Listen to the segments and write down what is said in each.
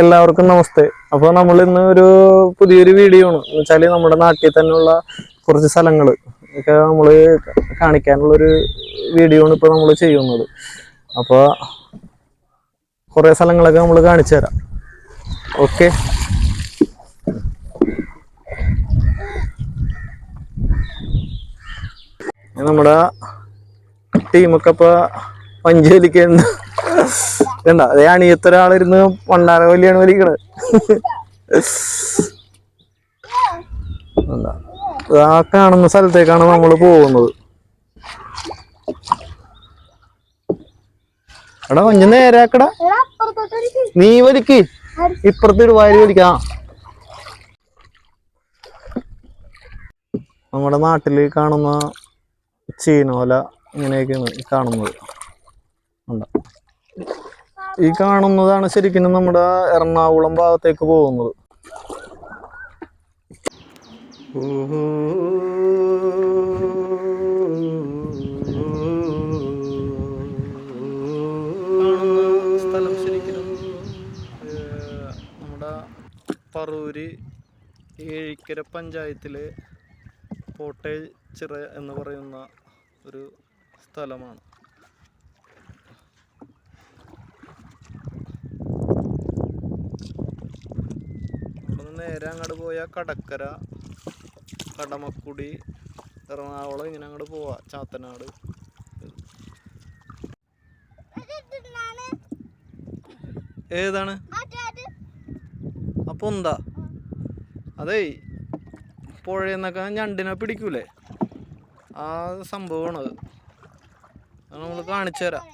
എല്ലാവർക്കും നമസ്തേ. അപ്പോൾ നമ്മൾ ഇന്ന് ഒരു പുതിയൊരു വീഡിയോ ആണ്. എന്ന് വെച്ചാൽ നമ്മുടെ നാട്ടിൽ തന്നെയുള്ള കുറച്ച് സ്ഥലങ്ങൾ ഒക്കെ നമ്മൾ കാണിക്കാനുള്ളൊരു വീഡിയോ ആണ് ഇപ്പോൾ നമ്മൾ ചെയ്യുന്നത്. അപ്പോൾ കുറേ സ്ഥലങ്ങളൊക്കെ നമ്മൾ കാണിച്ചു തരാം. ഓക്കെ, നമ്മുടെ ടീമൊക്കെ ഇപ്പോൾ പഞ്ച് വലിക്കുന്നുണ്ട്. കണ്ട, അതേ അണിയത്തൊരാളിരുന്ന് പണ്ടാര വലിയാണ് വലിക്കണത്. ആ കാണുന്ന സ്ഥലത്തേക്കാണ് നമ്മൾ പോകുന്നത്. എടാ കൊഞ്ഞ നേരാക്കടാ, നീ വലിക്ക്, ഇപ്പുറത്ത് വാരി വലിക്കാം. നമ്മുടെ നാട്ടില് കാണുന്ന ചീനോല ഇങ്ങനെയൊക്കെയാണ് കാണുന്നത്. ഈ കാണുന്നതാണ് ശരിക്കും നമ്മുടെ എറണാകുളം ഭാഗത്തേക്ക് പോകുന്നത്. സ്ഥലം ശരിക്കും നമ്മുടെ പറൂര് ഏഴിക്കര പഞ്ചായത്തിലെ കോട്ടയച്ചിറ എന്ന് പറയുന്ന ഒരു സ്ഥലമാണ്. അവിടെ നേരെ അങ്ങോട്ട് പോയാൽ കടക്കര, കടമക്കുടി, എറണാകുളം ഇങ്ങനെ അങ്ങോട്ട് പോവാ. ചാത്തനാട് ഏതാണ് അപ്പൊ എന്താ അതേ പുഴയെന്നൊക്കെ ഞണ്ടിനെ പിടിക്കൂലേ, ആ സംഭവമാണത്. അത് നമ്മൾ കാണിച്ചു തരാം.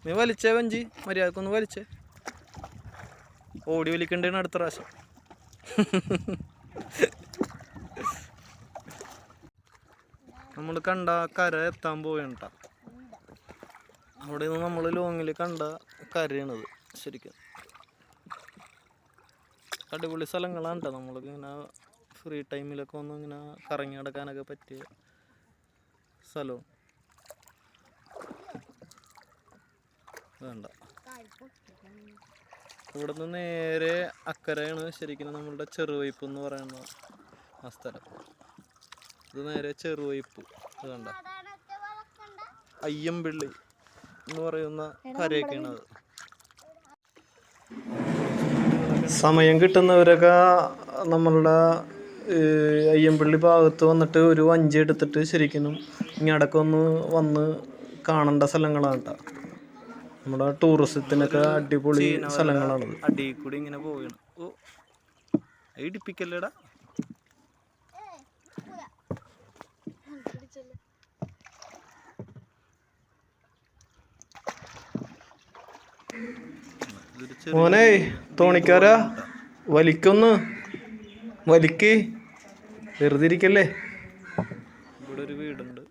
നീ വലിച്ചേ വഞ്ചി, മര്യാദക്കൊന്ന് വലിച്ചേ. ഓടി വലിക്കണ്ടേന്ന് അടുത്ത പ്രാവശ്യം. നമ്മൾ കണ്ട കര എത്താൻ പോയണ്ട. അവിടെ നിന്ന് നമ്മൾ ലോങ്ങിൽ കണ്ട കരയാണത്. ശരിക്കും അടിപൊളി സ്ഥലങ്ങളാണ് കേട്ടോ. നമ്മൾക്ക് ഇങ്ങനെ ഫ്രീ ടൈമിലൊക്കെ ഒന്ന് ഇങ്ങനെ കറങ്ങി നടക്കാനൊക്കെ പറ്റിയ സ്ഥലവും. വേണ്ട, ഇവിടുന്ന് നേരെ അക്കരയാണ് ശരിക്കും നമ്മളുടെ ചെറുവയ്പ് എന്ന് പറയുന്ന ആ സ്ഥലം. ഇത് നേരെ ചെറുവയ്പ്. അത് കണ്ട അയ്യമ്പിള്ളി എന്ന് പറയുന്ന കരയൊക്കെയാണ് അത്. സമയം കിട്ടുന്നവരൊക്കെ നമ്മളുടെ അയ്യമ്പള്ളി ഭാഗത്ത് വന്നിട്ട് ഒരു വഞ്ചി എടുത്തിട്ട് ശരിക്കും ഇങ്ങടക്കം ഒന്ന് വന്ന് കാണേണ്ട സ്ഥലങ്ങളാണ് കേട്ടോ. നമ്മുടെ ടൂറിസത്തിനൊക്കെ അടിപൊളി സ്ഥലങ്ങളാണ്. അടിയിൽ കൂടി ഇങ്ങനെ പോവുകയാണ്. ഓ, ഇടിപ്പിക്കല്ലേടാ. മോനെ തോണിക്കാരാ, വലിക്കൊന്ന് വലിക്ക്, വെറുതെ ഇരിക്കല്ലേ. ഇവിടെ ഒരു വീടുണ്ട്.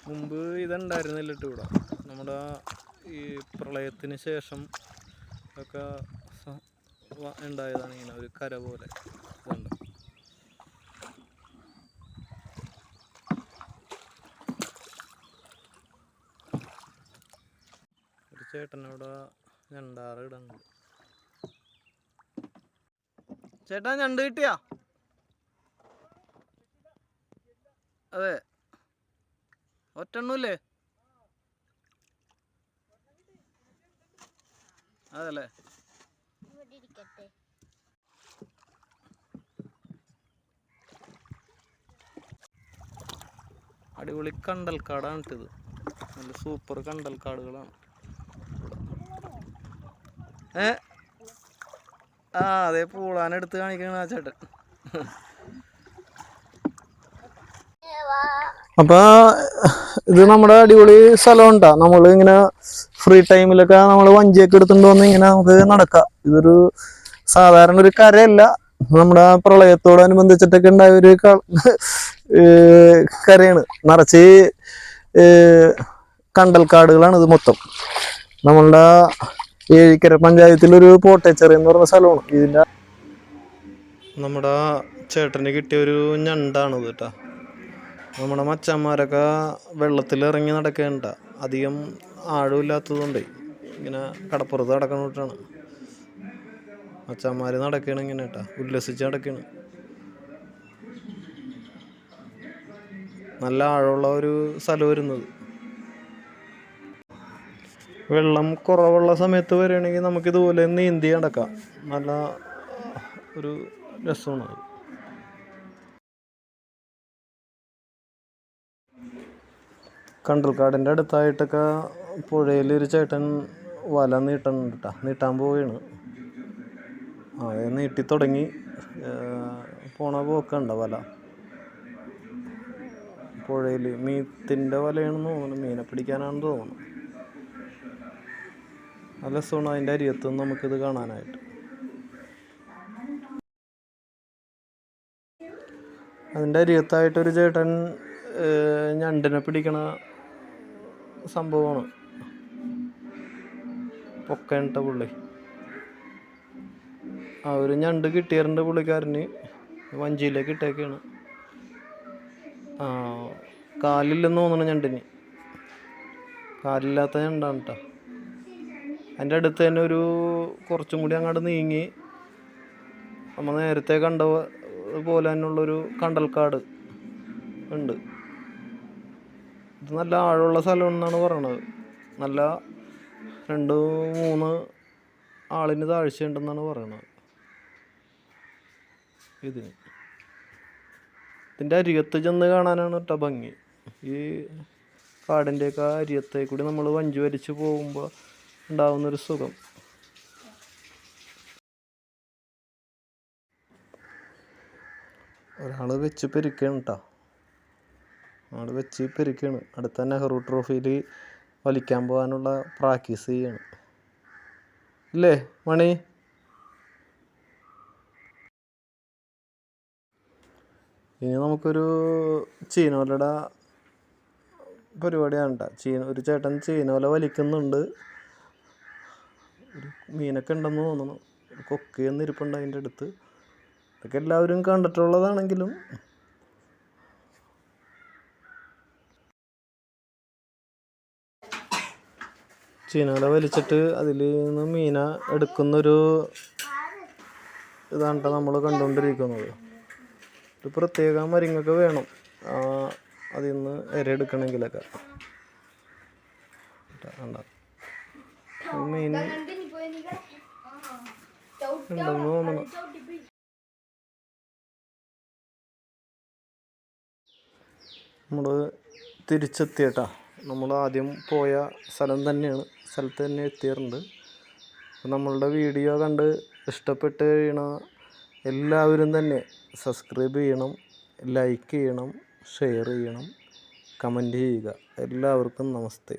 മുമ്പ് ഇതുണ്ടായിരുന്നില്ല കേട്ടോ ഇവിടെ. നമ്മുടെ ഈ പ്രളയത്തിന് ശേഷം ഒക്കെ ഉണ്ടായതാണ് ഇങ്ങനെ ഒരു കര പോലെ. ഇതുണ്ട്. ഒരു ചേട്ടനവിടെ ഞണ്ടാറ് ഇടുന്നുണ്ട്. ചേട്ടാ, ഞണ്ട് കിട്ടിയാ? അതെ, ഒറ്റണ്ണല്ലേ? അതല്ലേ, അടിപൊളി കണ്ടൽക്കാടാണ് ഇത്. നല്ല സൂപ്പർ കണ്ടൽക്കാടുകളാണ്. ആ അതെ, പൂളാനെടുത്ത് കാണിക്കണ ആ ചേട്ടൻ. അപ്പൊ ഇത് നമ്മുടെ അടിപൊളി സ്ഥലമുണ്ടാ. നമ്മൾ ഇങ്ങനെ ഫ്രീ ടൈമിലൊക്കെ നമ്മൾ വഞ്ചിയൊക്കെ എടുത്തുകൊണ്ട് വന്ന് ഇങ്ങനെ നമുക്ക് നടക്കാം. ഇതൊരു സാധാരണ ഒരു കരയല്ല, നമ്മുടെ പ്രളയത്തോടനുബന്ധിച്ചിട്ടൊക്കെ ഉണ്ടായ ഒരു കരയാണ്. നിറച്ച് കണ്ടൽക്കാടുകളാണ് ഇത് മൊത്തം. നമ്മളുടെ ഏഴിക്കര പഞ്ചായത്തിലൊരു പോട്ടേച്ചെറി എന്ന് പറഞ്ഞ സ്ഥലമാണ്. ഇതിന്റെ നമ്മുടെ ചേട്ടന് കിട്ടിയ ഒരു ഞണ്ടാണിത് കേട്ടോ. നമ്മുടെ മച്ചന്മാരൊക്കെ വെള്ളത്തിൽ ഇറങ്ങി നടക്കേണ്ട, അധികം ആഴമില്ലാത്തതുകൊണ്ട് ഇങ്ങനെ കടപ്പുറത്ത് നടക്കണോട്ടാണ് മച്ചന്മാർ നടക്കണം ഇങ്ങനെ കേട്ടാ, ഉല്ലസിച്ച് നടക്കണം. നല്ല ആഴമുള്ള ഒരു സ്ഥലം വരുന്നത്. വെള്ളം കുറവുള്ള സമയത്ത് വരികയാണെങ്കിൽ നമുക്കിതുപോലെ നീന്തി നടക്കാം. നല്ല ഒരു രസമാണ് അത്. കണ്ടൽക്കാടിൻ്റെ അടുത്തായിട്ടൊക്കെ പുഴയിൽ ഒരു ചേട്ടൻ വല നീട്ടുന്നുണ്ട് കേട്ടോ. നീട്ടാൻ പോവുകയാണ്. അത് നീട്ടി തുടങ്ങി. പോണ പോക്കണ്ട വല പുഴയിൽ. മീത്തിൻ്റെ വലയാണെന്ന് തോന്നുന്നു, മീനെ പിടിക്കാനാണെന്ന് തോന്നുന്നു. നല്ല രസമാണ് അതിൻ്റെ അരിയത്തും നമുക്കിത് കാണാനായിട്ട്. അതിൻ്റെ അരിയത്തായിട്ടൊരു ചേട്ടൻ ഞണ്ടിനെ പിടിക്കണ സംഭവമാണ്. പൊക്കേണ്ട പുള്ളി ആ ഒരു ഞണ്ട് കിട്ടിയിട്ടുണ്ട് പുള്ളിക്കാരന്. വഞ്ചിയിലേക്ക് ഇട്ടേക്കാണ്. കാലില്ലെന്ന് തോന്നണം ഞണ്ടിന്, കാലില്ലാത്ത ഞണ്ടാണ് കേട്ടോ. അതിൻ്റെ അടുത്ത് തന്നെ ഒരു കുറച്ചും കൂടി അങ്ങോട്ട് നീങ്ങി നമ്മൾ നേരത്തെ കണ്ട പോലെ തന്നെയുള്ളൊരു കണ്ടൽക്കാട് ഉണ്ട്. ഇത് നല്ല ആഴമുള്ള സ്ഥലം എന്നാണ് പറയണത്. നല്ല 2-3 ആളിന് താഴ്ചയുണ്ടെന്നാണ് പറയണത് ഇതിന്. ഇതിൻ്റെ അരികത്ത് ചെന്ന് കാണാനാണ് കേട്ടോ ഭംഗി. ഈ കാടിൻ്റെയൊക്കെ അരികത്തേക്ക് കൂടി നമ്മൾ വഞ്ചി വലിച്ച് പോകുമ്പോൾ ഉണ്ടാവുന്നൊരു സുഖം. ഒരാൾ വെച്ച് പെരുക്കുകയാണ് കേട്ടോ. ആൾ വെച്ച് പെരുക്കുകയാണ്. അടുത്ത നെഹ്റു ട്രോഫിയിൽ വലിക്കാൻ പോകാനുള്ള പ്രാക്ടീസ് ചെയ്യാണ്. ഇല്ലേ മണി? ഇനി നമുക്കൊരു ചീനോലയുടെ പരിപാടിയാണ് കേട്ടോ. ഒരു ചേട്ടൻ ചീനോല വലിക്കുന്നുണ്ട്. ഒരു മീനൊക്കെ ഉണ്ടെന്ന് തോന്നുന്നു. ഒരു കൊക്കയൊന്നും ഇരിപ്പുണ്ട് അതിൻ്റെ അടുത്ത്. ഇതൊക്കെ എല്ലാവരും കണ്ടിട്ടുള്ളതാണെങ്കിലും ചീനോല വലിച്ചിട്ട് അതിൽ നിന്ന് മീന എടുക്കുന്നൊരു ഇതാണ് കേട്ടോ നമ്മൾ കണ്ടുകൊണ്ടിരിക്കുന്നത്. ഒരു പ്രത്യേക മരുങ്ങൊക്കെ വേണം അതിൽ നിന്ന് ഇരയെടുക്കണമെങ്കിലൊക്കെ. മീൻ ഉണ്ടെന്ന് തോന്നണം. നമ്മൾ തിരിച്ചെത്തിയേട്ടാ. നമ്മൾ ആദ്യം പോയ സ്ഥലത്ത് തന്നെ എത്തിയിട്ടുണ്ട്. നമ്മളുടെ വീഡിയോ കണ്ട് ഇഷ്ടപ്പെട്ട് കഴിയണ എല്ലാവരും തന്നെ സബ്സ്ക്രൈബ് ചെയ്യണം, ലൈക്ക് ചെയ്യണം, ഷെയർ ചെയ്യണം, കമൻറ്റ് ചെയ്യുക. എല്ലാവർക്കും നമസ്തേ.